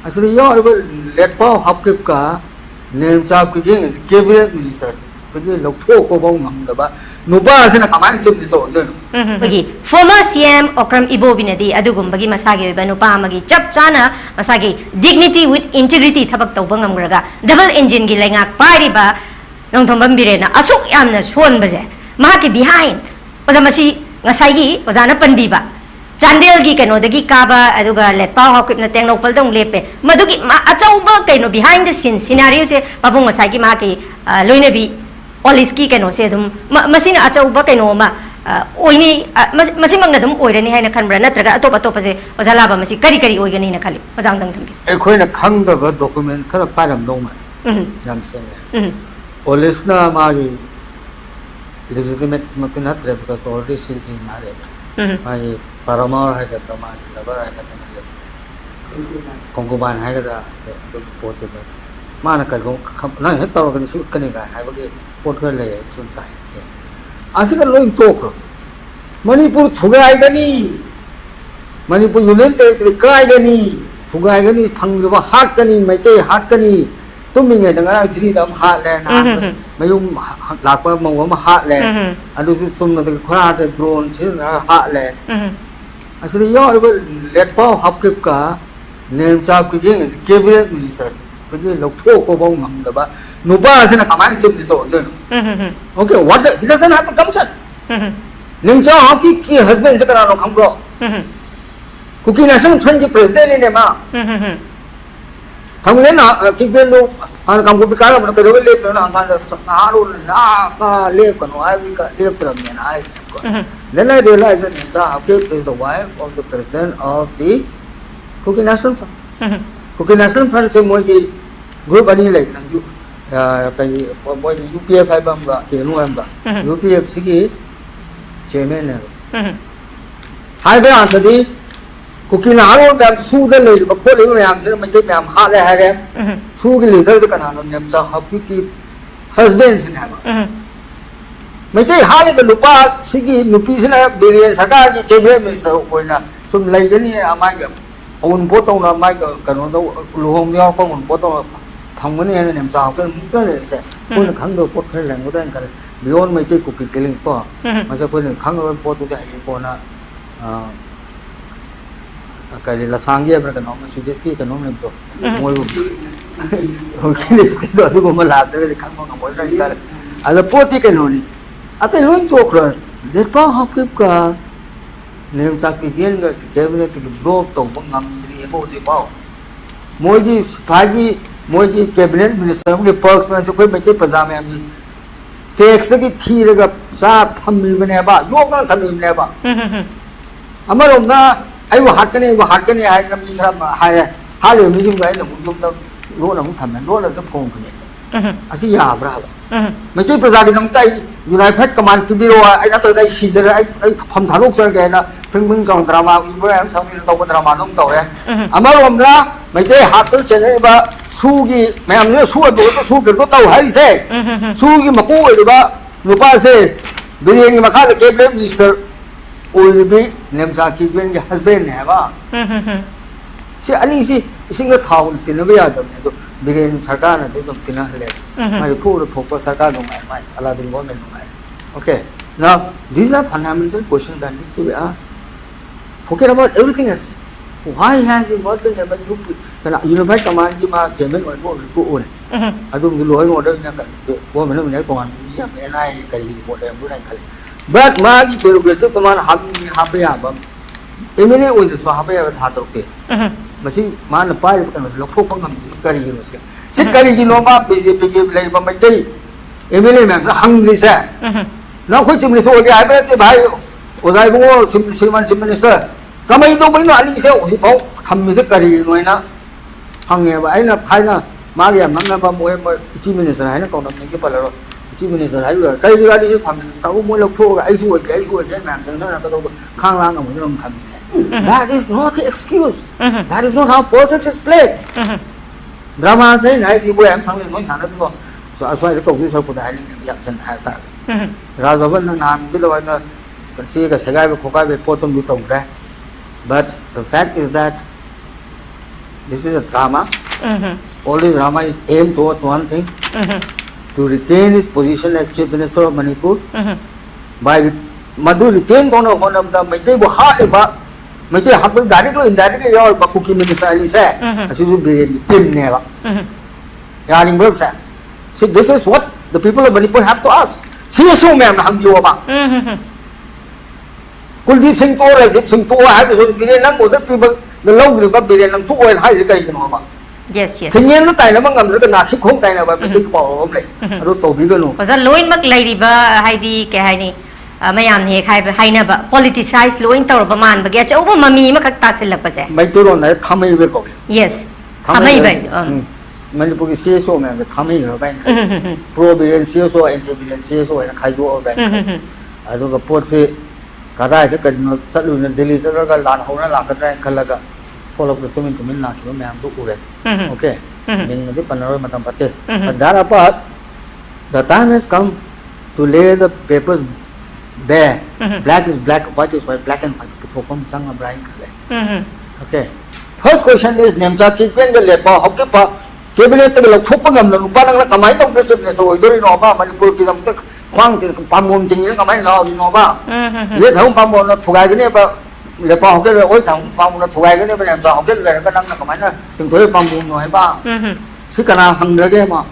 असली यार लेटपाव हपके नेम चाप की कैबिनेट मिनिस्टर तगी लौथो को बाउ ngam nupa asina kamani chimni so dono bagi former CM Okram Ibobinadi adugumbagi masagi oiba nupa amagi chap chana masagi dignity with integrity thabak tawba ngamgraga double engine gi lengak pariba nongthombam birena asuk yamna sonbaje mahaki behind oja masi ngasai gi ojana panbiba Chandel gi kano dagi kaba aduga letpa hokip na teng nopal dong lepe madugi achauba kaino behind the scene scenario se babung ngasai gi mahaki loina bi Poliski kano se dum masina achauba kaino ma oini masimang na dum oirani haina khanbra natraga atop atop se ojala ba masi kari kari oigani na khali majang dang thambi ekhoina khangdaba documents khara param dongma yam sene police na magi legitimate matinatre because already she is married mai paramar hai katra magi lover hai katra magi konkuban hai katra se atu pot de mana kalgo na he tawra ka su kani ga hai bagi pot ka le sun tai asika loin tokro manipur thugai gani manipur union territory kai gani thugai gani phangriba hat gani maite hat gani tumi ngai danga jiri dam hat le na mayum lakpa mawam hat le adu su sumna de khara de drone se hat le asli yaar letpa hapke ka name chap ki cabinet minister tagi logtho ko baw ngamdaba nupa asina kamani chimni so dono okay what he doesn't have to come set ningcha hapki ki husband jakara no khambro kuki nasam thon ki president ne ma thamle na ki bendo an kam ko bikara man ko dole to na an na haru na ka le kanu ai ka le tram ne na ai then I realized that Ningcha Hapkip is the wife of the president of the Kuki National Front Kuki National Front se moi ki group ani lai na yu kai moi UPF hai bam ba ke nu am ba UPF sigi chairman ne hai ba an di Kuki na haru bam su de le ba khole me am se mai te me am ha le ha re su ki leader de kana no Ningcha Hapkip ki husband se na ba mai te ha le ba lupa sigi nupi se na birian sarkar ki cabinet minister ko na sum lai gani amai ga un potong na mai kanu do luhong dia ko un potong thangmani ne nem cha ka mukta le se ko na khang do pot khar lang ko dan kal bion mai te ku ki keling ko ma sa ko ne khang ron pot de ai ko na ka le la sangye bra ka no ma su des ki ka no ne do moi ho ki le ske do du ko ma la de khang ma mo ran kal ala poti ka no ni ate loin to kro le pa hap ka name chap ki gen ga cabinet ki drop to bangam tri bo je pao moji phagi moji cabinet minister ke perks में से कोई बच्चे प्रजा में हम tax की थी रगा साफ थमी बने बा योग ना थमी बने बा हमारे उम्दा आई वो हाथ कने हाय नमी खरा हाय हाले मिसिंग बाय न मुजुम द लो न मु थमे लो न द फोन थमे असी या ब्रा मचे प्रजा की नमता यूनाइटेड कमांड पिबिरो आई नतर दai सीजर आई फम थालोक सर के ना फिंग काउंट ड्रामा इबो एम संग तो ड्रामा नम तो है हमारे उम्दा मचे हाथ चेने बा सुगी मैम ने सु दो तो सु बिर को तो हाई से सुगी मको ओइबा नुपा से बिरियन की मखा कैबिनेट मिनिस्टर ओइबी नेमचा की बेन के हस्बैंड है बा से अनि से सिंग थाउ तिनबे यादम ने तो बिरेन सरकार ने दे तुम तिना ले मारे थोड़ थोप सरकार दो माय अला दिन गवर्नमेंट दो okay now these are fundamental questions that needs to be asked forget about everything else why has it not been able to kana unified command ki ma chairman oi bo to ore adum du loi order na ka government ne to an ya me nai kari ni bo le mu nai khale but ma gi prerogative command ha be ya ba emene oi so ha be ya tha to te masi man pai kan lo phok pangam kari gi no se kari gi no ba BJP ge lai ba mai dei emele me hungry sa na khoi chim ni so ge ai ba te bhai ozai bo simman minister kamai do bai no ali se o bo kham mi se kari gi no na hange ba ai na thai na ma ge nam na ba mo chief minister hai na kong nam ge pa la ro chief minister hai ro kari gi ra ni se tham sa bo mo lo tho ga ai su ge man sang sa na ka do khang lang ga mo no tham ni that is not the excuse that is not how politics is played drama se nai si bo am sang le noi sa na bi bo so aswai ke to bi so ko dai ni ya san ha ta raj bhavan na nam gi lo na kan si ka sagai be khokai be potom bi tong ra but the fact is that this is a drama. Mhm. All this drama is aimed towards one thing, Mhm. to retain his position as Chief Minister of Manipur. Mhm. By Madu retain dono one of the Maitai Bahaliba, Maitai Hapu directly, indirectly, or Bakuki Minister Ali said, as you be Tim never. Mhm. Yaring Burb said. See, this is what the people of Manipur have to ask. See, so ma'am, hung you about. Mhm. Kuldeep Singh to Rajib Singh to have to be a number of people, the low river, be a number of high recurring over. Yes, yes. Tingin no tayo namang ang nasi kong tayo na ba may tig pa o play. Ano to bigo no. Oza loin mak lairiba haidi ke haini mayam ni khai haina ba politicize loin tawr ba man ba ge uba mami makak tasil pa se. May turo na thamay be ko. Yes. Thamai ba. Manipur ki CSO me thamay ro ba. Pro billion CSO anti billion CSO na khai do o ba. Ado ka pot se kada ida ka no chalu na Delhi chalu ka lan ho na la ka tra khalaga. Follow up tumin na ki me am so ure. Okay. Ning di panaro matam pate. But that apart, the time has come to lay the papers bare. Black is black, white is white, black and white. Puthopam sang Brian Khale. Okay. First question is Nemcha ki kwen the lepa hokke pa cabinet te lok thop ngam lu pa nang la kamai tong te chip ne so idori no ba Manipur ki dam tak khwang te pamom ting ni kamai na ri no ba. Ye thong pamom na thugai ne ba lepa hokke le oi thang pam na thugai ne ba Nemcha hokke le ka nang na kamai na ting thoi pamom no hai ba. Si kana hang ra ge ma.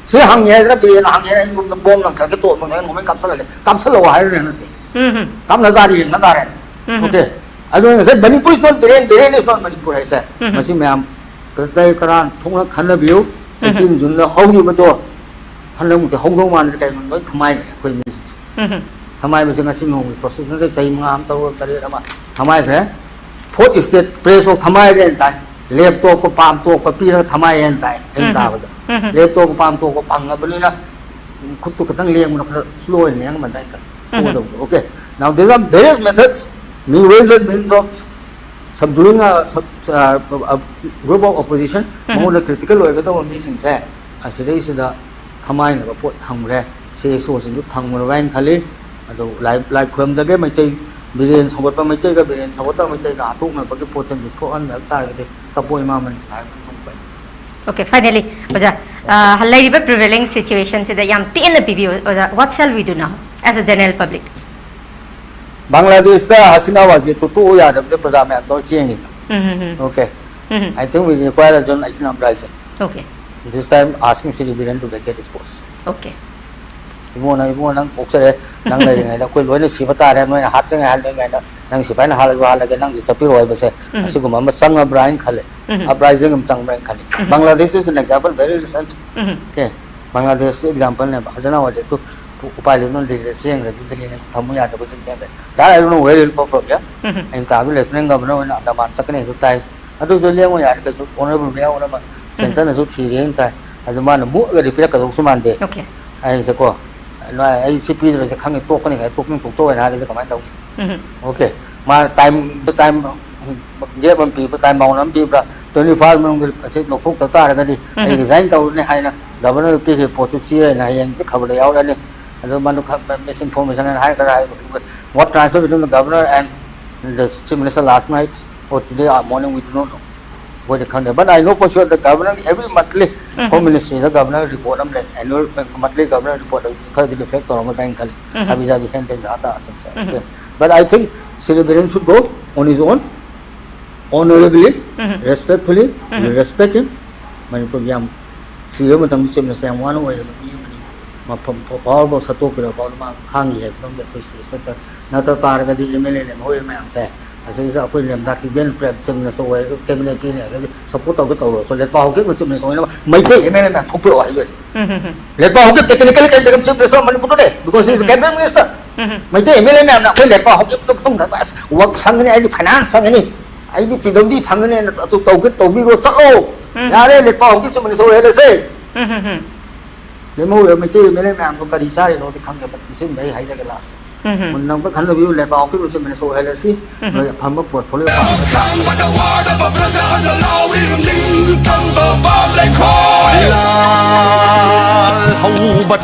Si hang ye ra be na hang ye ni bu bom nang ka ke to mo ne mo me kap sa le kap sa lo hai re na te. Kam na da ri na da re. Okay. I don't say Manipur is not Biren, Biren is not Manipur. I say, Masi ma'am, Petai Karan, Tonga Kana view, 18 June, how you would do. Hanum the Hongo man, the kind of Tamai, quite message. Tamai was in a similar process, and the same arm to Tarama. Tamai, Port is the place of Tamai and die. Left talk of palm talk of Peter Tamai and die, and Davida. Left talk of palm talk of Pangabulina, Kutukatan Liam, slow and young man. Okay, now there are various methods. New ways and means of subduing a group of opposition. More critical way to one missing say. As it is the Tamai of a port Hamre, say so in the Tangmaravan Kali, like Crumbs again, may take billions, however, may take a billions, however, may take a book, my bucket ports and the put on the target, Kapoy Mamma. Okay, finally, Oza, highly prevailing situation to the young in the PBO. Oza, what shall we do now as a general public? Bangladesh Hasina was to 2 years of the Prazam to seeing it. Okay. I think we require a zone uprising. Okay. This time asking City Biran to vacate his post. Okay. Ibon Oxere, Nang Quil, Sivata, and when Hatring and Nang Sipan Halazwala, Nang Sapiro, I say, Suguma, Sanga Brian Kale, uprising of Sang Brian Kale. Bangladesh is an example, very recent. Okay. Bangladesh example, Hazana was to Upali, no, the same, Tamuya, that I don't know where it'll go from, yeah? And Tabu, Lieutenant Governor, and Andaman, second to ties. I do the Lemo Yarkas, honorable mayor, Sensan is Uchi, as the man who repair Kazuman. Okay. I say, go. I see Peter the coming talking, I took him to show and I the command. Okay. My time, the time gave on people, time on people, 25 minutes, said no folk the target. I resigned to Haina, Governor P. Potusia, and I am the cover the out and I don't want to have misinformation and high. What transfer between the governor and the chief minister last night or today morning, we do not know what the country. But I know for sure the governor, every monthly home ministry, the governor report, annual monthly governor report, because they reflect on the time. But I think Sri Biren should go on his own, honorably, respectfully, we respect him. Manipur Yam, Sri Ramatam chief minister, one way. Power Sato Kangi have done the question respected. Not a target the MLA and OMM say. As is a William Daki Ben Prep, Chimness away, cabinet opinion, support of the Toro. So let Paul give Chimness on my day, MLM and Popo. Let Paul technically can become chief minister today because he's a cabinet minister. My day, MLM and not let Paul give the Tung work Fangani, any finance Fangani. I did PWD Fangani to Toget to be wrote, oh, Yare let Paul give Chimness away, let's say. The more we take many men to Kadisari or the country, but the same day has a glass. When now the country will let our people some so healthy, a pump portfolio. How but